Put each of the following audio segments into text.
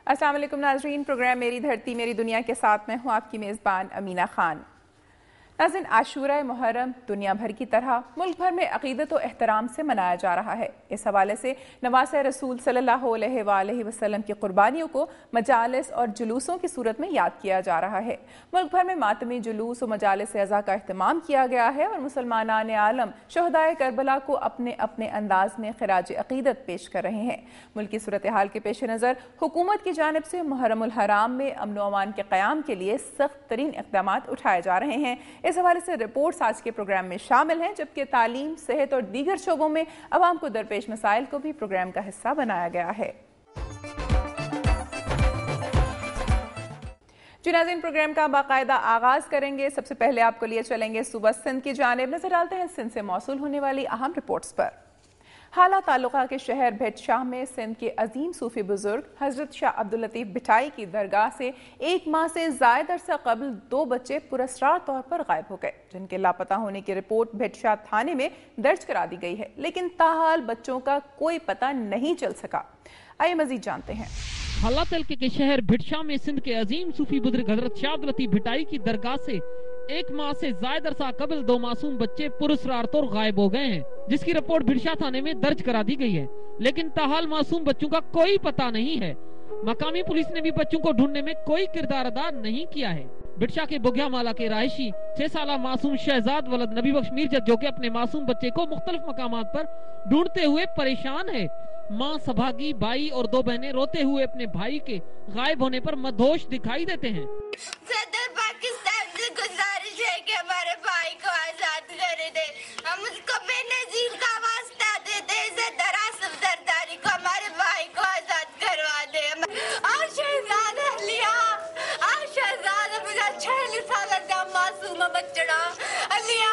अस्सलाम वालेकुम नाज़रीन, प्रोग्राम मेरी धरती मेरी दुनिया के साथ मैं हूँ आपकी मेज़बान अमीना खान। नाज़रीन, आशूरा मुहर्रम दुनिया भर की तरह मुल्क भर में अक़ीदत और एहतराम से मनाया जा रहा है। इस हवाले से नवासे रसूल सल्लल्लाहु अलैहि वसल्लम की कुर्बानियों को मजालिस और जुलूसों की सूरत में याद किया जा रहा है। मुल्क भर में मातमी जुलूस और मजालिस अज़ा का अहतमाम किया गया है और मुसलमानान आलम शहदाए करबला को अपने अपने अंदाज में खिराज अक़ीदत पेश कर रहे हैं। मुल्क की सूरत हाल के पेश नज़र हुकूमत की जानिब से मुहर्रमुल हराम में अमन व अमान के क़याम के लिए सख्त तरीन इक़दाम उठाए जा रहे हैं। इस हवाले से रिपोर्ट्स आज के प्रोग्राम में शामिल हैं, जबकि तालीम, सेहत और दीगर शोबों में अवाम को दरपेश मसाइल को भी प्रोग्राम का हिस्सा बनाया गया है। जी नाज़रीन, प्रोग्राम का बाकायदा आगाज करेंगे। सबसे पहले आपको लिए चलेंगे सूबा सिंध की जानिब। नजर डालते हैं सिंध से मौसूल होने वाली अहम रिपोर्ट्स पर। हाला तालुका के शहर भिट शाह में सिंध के अजीम सूफी बुजुर्ग हजरत शाह अब्दुल लतीफ भिटाई की दरगाह से 1 माह से ज़ायद अरसा कबल 2 बच्चे पुरस्कार तौर पर गायब हो गए, जिनके लापता होने की रिपोर्ट भिट शाह थाने में दर्ज करा दी गई है, लेकिन ताहाल बच्चों का कोई पता नहीं चल सका। आइए मजीद जानते हैं। हाला तालुके के शहर भिट शाह में सिंध के अजीम सूफी बुजुर्ग हजरत शाह अब्दुल लतीफ भिटाई की दरगाह से 1 माह से जायद अरसा कबल 2 मासूम बच्चे पुरस्कार तौर गायब हो गए हैं, जिसकी रिपोर्ट भिटशा थाने में दर्ज करा दी गई है, लेकिन ताहाल मासूम बच्चों का कोई पता नहीं है। मकामी पुलिस ने भी बच्चों को ढूंढने में कोई किरदार अदा नहीं किया है। भिटशा के बुग्या माला के रहायशी 6 साला मासूम शहजाद वलद नबी बख्श मीरजत, जो कि अपने मासूम बच्चे को मुख्तलिफ मकामात पर ढूंढते हुए परेशान है। माँ, सभागी, भाई और 2 बहनें रोते हुए अपने भाई के गायब होने पर मदहोश दिखाई देते हैं। सदर पाकिस्तान से गुजारिश है कि हमारे भाई को आजाद कर दे। हम उसको बेनजीर का वास्ता देते हैं, दरासम सरदारी को हमारे भाई को आजाद करवा दे। शहजादा लिया शहजादा मुझे 6 साल का मासूम बच्चा लिया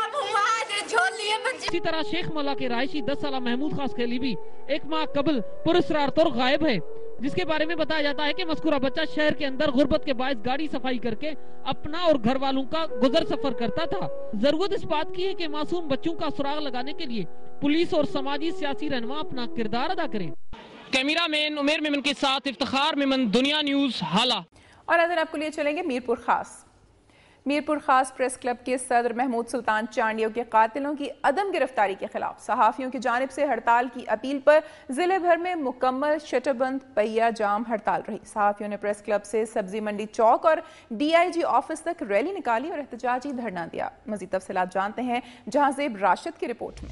झोलिए। इसी तरह शेख मला के रहायशी 10 साला महमूद खास खैली भी 1 माह कबल पुरस्कार तौर गायब है, जिसके बारे में बताया जाता है कि मज़कूरा बच्चा शहर के अंदर गुर्बत के बायस गाड़ी सफाई करके अपना और घर वालों का गुजर सफर करता था। जरूरत इस बात की है कि मासूम बच्चों का सुराग लगाने के लिए पुलिस और समाजी सियासी रहनुमा अपना किरदार अदा करें। कैमरा मैन उमेर मेमन के साथ इफ्तिखार मेमन, दुनिया न्यूज, हाला। और नजर आपको लिए चलेंगे मीरपुर खास। मीरपुर खास प्रेस क्लब के सदर महमूद सुल्तान चांडियों के कातिलों की अदम गिरफ्तारी के खिलाफ सहाफियों की जानिब से हड़ताल की अपील पर जिले भर में मुकम्मल शटरबंद पहिया जाम हड़ताल रही। सहाफियों ने प्रेस क्लब से सब्जी मंडी चौक और DIG ऑफिस तक रैली निकाली और एहतजाजी धरना दिया। मजीद तफसीलात जानते हैं जहांजेब राशिद की रिपोर्ट में।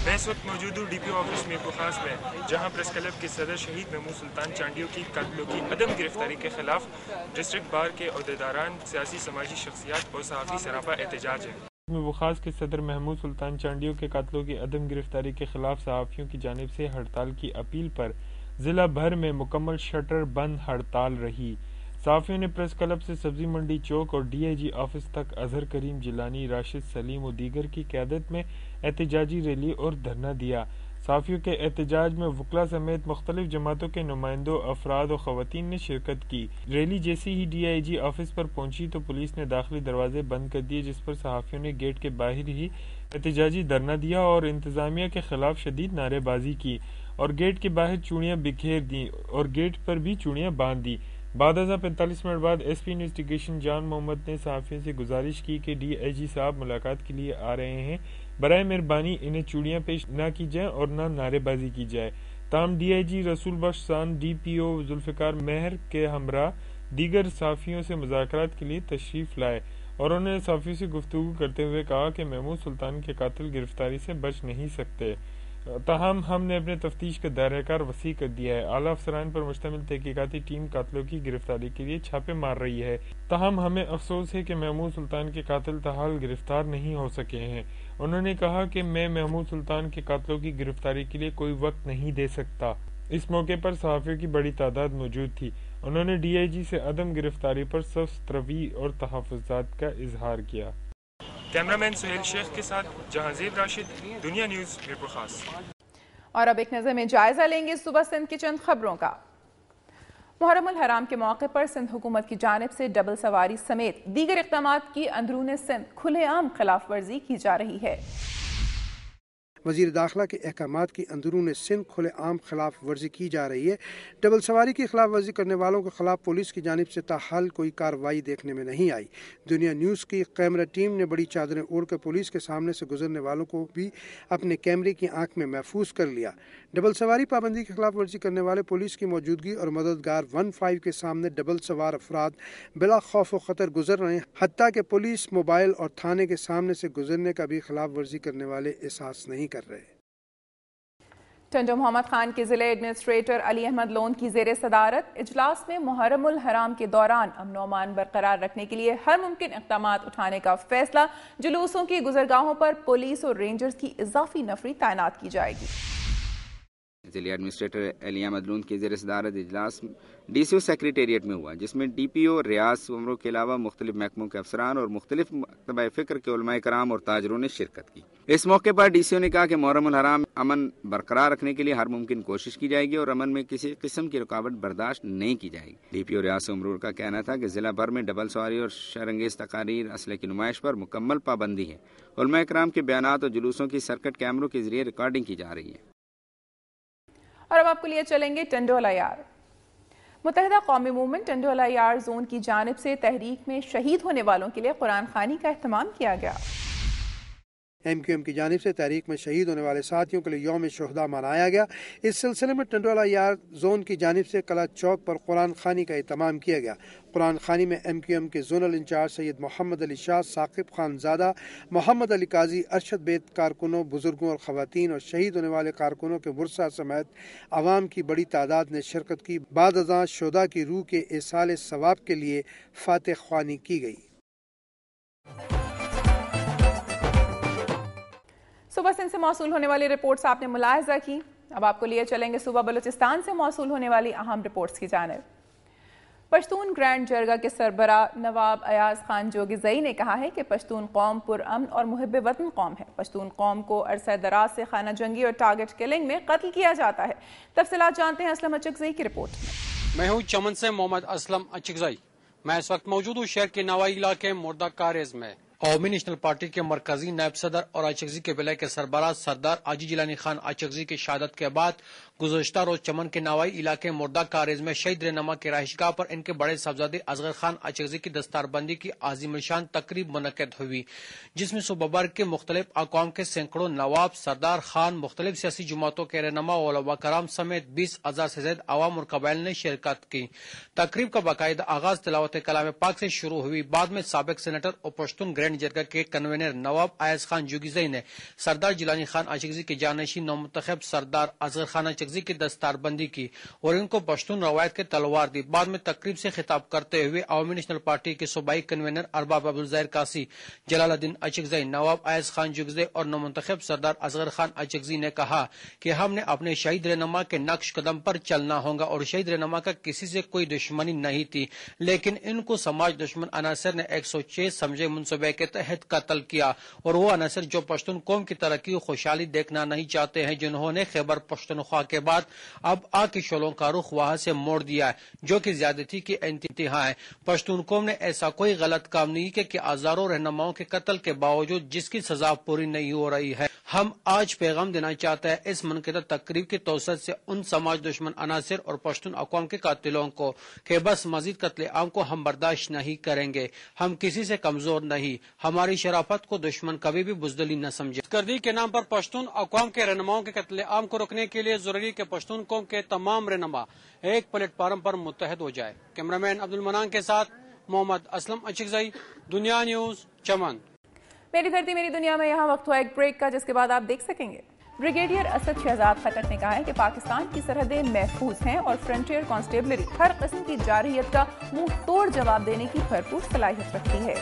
मैं इस वक्त मौजूद हूँ DPO ऑफिस मीरपुर खास में, जहाँ प्रेस क्लब के सदर शहीद महमूद सुल्तान चांडियों की कातिलों की अदम गिरफ्तारी के खिलाफ डिस्ट्रिक्ट बार के अहदेदारान, सियासी समाजी शख्सियात और सहाफ़ी सरापा एहतजाज है। मीरपुर खास के सदर महमूद सुल्तान चांडियों के कातिलों की अदम गिरफ्तारी के खिलाफ सहाफ़ियों की जानिब से हड़ताल की अपील पर जिला भर में मुकम्मल शटर बंद हड़ताल रही। सहाफ़ियों ने प्रेस क्लब से सब्जी मंडी चौक और DIG ऑफिस तक अजहर करीम जिलानी, राशिद सलीम और दीगर की क़यादत में एहतजाजी रैली और धरना दिया। सहाफ़ियों के एहतजाज में वकला समेत मुख्तलिफ जमातों के नुमाइंदों, अफराद और ख़वातीन ने शिरकत की। रैली जैसे ही DIG ऑफिस पर पहुंची तो पुलिस ने दाखिली दरवाजे बंद कर दिए, जिस पर सहाफ़ियों ने गेट के बाहर ही एहतजाजी धरना दिया और इंतज़ामिया के खिलाफ शदीद नारेबाजी की और गेट के बाहर चूड़ियाँ बिखेर दी और गेट पर भी चूड़ियाँ बांध दी। बाद 45 मिनट बाद SP इन्वेस्टिगेशन जान मोहम्मद ने सहाफ़ियों से गुजारिश की कि DIG साहब मुलाकात के लिए आ रहे हैं, बराए मेहरबानी इन्हें चूड़ियाँ पेश न की जाए और न नारेबाजी की जाए। ताम DIG रसूल बख्श सान, DPO जुल्फ़िकार मेहर के हमरा दीगर सहाफ़ियों से मुज़ाकरात के लिए तशरीफ़ लाए और उन्होंने सहाफ़ियों से गुफ्तगू करते हुए कहा कि महमूद सुल्तान के कातिल गिरफ्तारी से बच नहीं सकते। ताहम हमने अपने तफ्तीश का दायरा वसी कर दिया है। आला अफसरान पर मुश्तमिल तहकीकाती टीम कातिलों की गिरफ्तारी के लिए छापे मार रही है। ताहम हमें अफसोस है कि महमूद सुल्तान के कातिल ताहाल गिरफ्तार नहीं हो सके हैं। उन्होंने कहा कि मैं महमूद सुल्तान के कातिलों की गिरफ्तारी के लिए कोई वक्त नहीं दे सकता। इस मौके पर सहाफ़ियों की बड़ी तादाद मौजूद थी। उन्होंने DIG से अदम गिरफ्तारी पर सख्त रवैये और तहफ़्फ़ुज़ात का इजहार किया। कैमरामैन सुहेल शेख के साथ जहांजेब राशिद, दुनिया न्यूज़, मीरपुर खास। और अब एक नज़र में जायजा लेंगे सुबह सिंध की चंद खबरों का। मुहर्रमुल हराम के मौके पर सिंध हुकूमत की जानिब से डबल सवारी समेत दीगर इक़दामात की अंदरूने सिंध खुलेआम खिलाफ वर्जी की जा रही है। وزیر داخلہ کے احکامات کی اندرون سندھ کھلے عام خلاف ورزی کی جا رہی ہے۔ ڈبل سواری کی خلاف ورزی کرنے والوں کے خلاف پولیس کی جانب سے تاحال کوئی کارروائی دیکھنے میں نہیں آئی۔ دنیا نیوز کی کیمرہ ٹیم نے بڑی چادریں اوڑھ کر پولیس کے سامنے سے گزرنے والوں کو بھی اپنے کیمرے کی آنکھ میں محفوظ کر لیا۔ ڈبل سواری پابندی کی خلاف ورزی کرنے والے پولیس کی موجودگی اور مددگار 15 کے سامنے ڈبل سوار افراد بلا خوف و خطر گزر رہے ہیں، حتیٰ کہ پولیس موبائل اور تھانے کے سامنے سے گزرنے کا بھی خلاف ورزی کرنے والے احساس نہیں کر رہے۔ ٹنڈو محمد خان کے ضلع ایڈمنسٹریٹر علی احمد لون کی زیر صدارت اجلاس میں محرم الحرام کے دوران امن و امان برقرار رکھنے کے لیے ہر ممکن اقدامات اٹھانے کا فیصلہ۔ جلوسوں کی گزرگاہوں پر پولیس اور رینجرز کی اضافی نفری تعینات کی جائے گی۔ ضلع ایڈمنسٹریٹر علی احمد لون کی زیر صدارت اجلاس ڈی سی او سیکریٹریٹ میں ہوا، جس میں ڈی پی او ریاض عمروں کے علاوہ مختلف محکموں کے افسران اور مختلف مکتبہ فکر کے علماء کرام اور تاجروں نے شرکت کی۔ اس موقع پر ڈی سی او نے کہا کہ محرم الحرام امن برقرار رکھنے کے لیے ہر ممکن کوشش کی جائے گی اور امن میں کسی قسم کی رکاوٹ برداشت نہیں کی جائے گی۔ ڈی پی او ریاض عمروں کا کہنا تھا کہ ضلع بھر میں ڈبل سواری اور شرانگیز تقاریر، اسلحے کی نمائش پر مکمل پابندی ہے۔ علماء کرام کے بیانات اور جلوسوں کی سرکٹ کیمروں کے ذریعے ریکارڈنگ کی جا رہی ہے۔ اور اب آپ کو لیے چلیں گے ٹنڈو یار۔ متحدہ قومی موومنٹ ٹنڈو یار زون کی جانب سے تحریک میں شہید ہونے والوں کے لیے قرآن خوانی کا اہتمام کیا گیا۔ ایم کیو ایم کی جانب سے تحریک میں شہید ہونے والے ساتھیوں کے لیے یوم شہداء منایا گیا۔ اس سلسلے میں ٹنڈوالہ یار زون کی جانب سے کلا چوک پر قرآن خوانی کا اہتمام کیا گیا۔ قرآن خوانی میں ایم کیو ایم کے زونل انچارج سید محمد علی شاہ، ثاقب خان زادہ، محمد علی قاضی، ارشد بیت کارکنوں، بزرگوں اور خواتین اور شہید ہونے والے کارکنوں کے ورثاء سمیت عوام کی بڑی تعداد نے شرکت کی۔ بعد ازاں شہداء کی روح کے ایصال ثواب کے لیے فاتح خوانی کی گئی۔ صوبہ سندھ سے موصول ہونے والی رپورٹس آپ نے ملاحظہ کی۔ اب آپ کو لیے چلیں گے صوبہ بلوچستان سے موصول ہونے والی اہم رپورٹس کی جانب۔ پشتون گرینڈ جرگہ کے سربراہ نواب ایاز خان جوگزئی نے کہا ہے کہ پشتون قوم پرامن اور محب وطن قوم ہے۔ پشتون قوم کو عرصہ دراز سے خانہ جنگی اور ٹارگٹ کلنگ میں قتل کیا جاتا ہے۔ تفصیلات جانتے ہیں اسلم اچکزئی کی رپورٹ میں۔ میں ہوں چمن سے محمد اسلم اچکزئی۔ میں اس وقت موجود ہوں شہر کے نوائی علاقے مردہ کاریز میں۔ عوامی نیشنل پارٹی کے مرکزی نائب صدر اور اچکزئی کے ولایت کے سربراہ سردار آجی جیلانی خان اچکزئی کی شہادت کے بعد گزشتہ روز چمن کے نوائی علاقے مردہ کاریز میں شہید رہنما کے رہائش گاہ پر ان کے بڑے صاحبزادے اصغر خان اچکزئی کی دستار بندی کی عظیم الشان تقریب منعقد ہوئی، جس میں صوبہ بھر کے مختلف اقوام کے سینکڑوں نواب، سردار خان، مختلف سیاسی جماعتوں کے رہنما، علماء کرام سمیت 20,000 سے زائد عوام اور قبائل نے شرکت کی۔ تقریب کا باقاعدہ آغاز تلاوت کلام پاک سے شروع ہوئی۔ بعد میں سابق سینیٹر اور پشتون گرینڈ جرگہ کے کنوینر نواب ایاز خان جوگزئی نے سردار جیلانی خان اچکزئی کے جانشین نومنتخب سردار اصغر خان اچکزئی کی دستار بندی کی اور ان کو پشتون روایت کے تلوار دی۔ بعد میں تقریب سے خطاب کرتے ہوئے عوامی نیشنل پارٹی کے صوبائی کنوینر ارباب عبدالظاہر قاسی، جلال الدین اچکزئی، نواب ایاز خان جوگزئی اور نومنتخب سردار اصغر خان اچکزئی نے کہا کہ ہم نے اپنے شہید رہنما کے نقش قدم پر چلنا ہوگا اور شہید رہنما کا کسی سے کوئی دشمنی نہیں تھی، لیکن ان کو سماج دشمن عناصر نے 106 سمجھے منصوبے کے تحت قتل کیا اور وہ عناصر جو پشتون قوم کی ترقی و خوشحالی دیکھنا نہیں چاہتے ہیں، جنہوں نے خیبر پختونخوا کے بعد اب آگ کی شعلوں کا رخ وہاں سے موڑ دیا ہے، جو کہ زیادتی کی انتہا ہے۔ پشتون قوم نے ایسا کوئی غلط کام نہیں کیا کہ ہزاروں رہنماؤں کے قتل کے باوجود جس کی سزا پوری نہیں ہو رہی ہے۔ ہم آج پیغام دینا چاہتے ہیں اس منعقدہ تقریب کی توسط سے ان سماج دشمن عناصر اور پشتون اقوام کے قاتلوں کو کہ بس مزید قتل عام کو ہم برداشت نہیں کریں گے۔ ہم کسی سے کمزور نہیں، ہماری شرافت کو دشمن کبھی بھی بزدلی نہ سمجھے۔ کردی کے نام پر پشتون اقوام کے رہنماؤں کے قتل عام کو روکنے کے لیے ضروری کہ پشتون قوم کے تمام رہنما ایک پلیٹ فارم پر متحد ہو جائے۔ کیمرہ مین عبد المنان کے ساتھ محمد اسلم اچکزئی، دنیا نیوز، چمن۔ میری دھرتی میری دنیا میں یہاں وقت ہوا ایک بریک کا، جس کے بعد آپ دیکھ سکیں گے۔ بریگیڈیئر اسد شہزاد خٹک نے کہا ہے کہ پاکستان کی سرحدیں محفوظ ہیں اور فرنٹیئر کانسٹیبلری ہر قسم کی جارحیت کا منہ توڑ جواب دینے کی بھرپور صلاحیت رکھتی ہے۔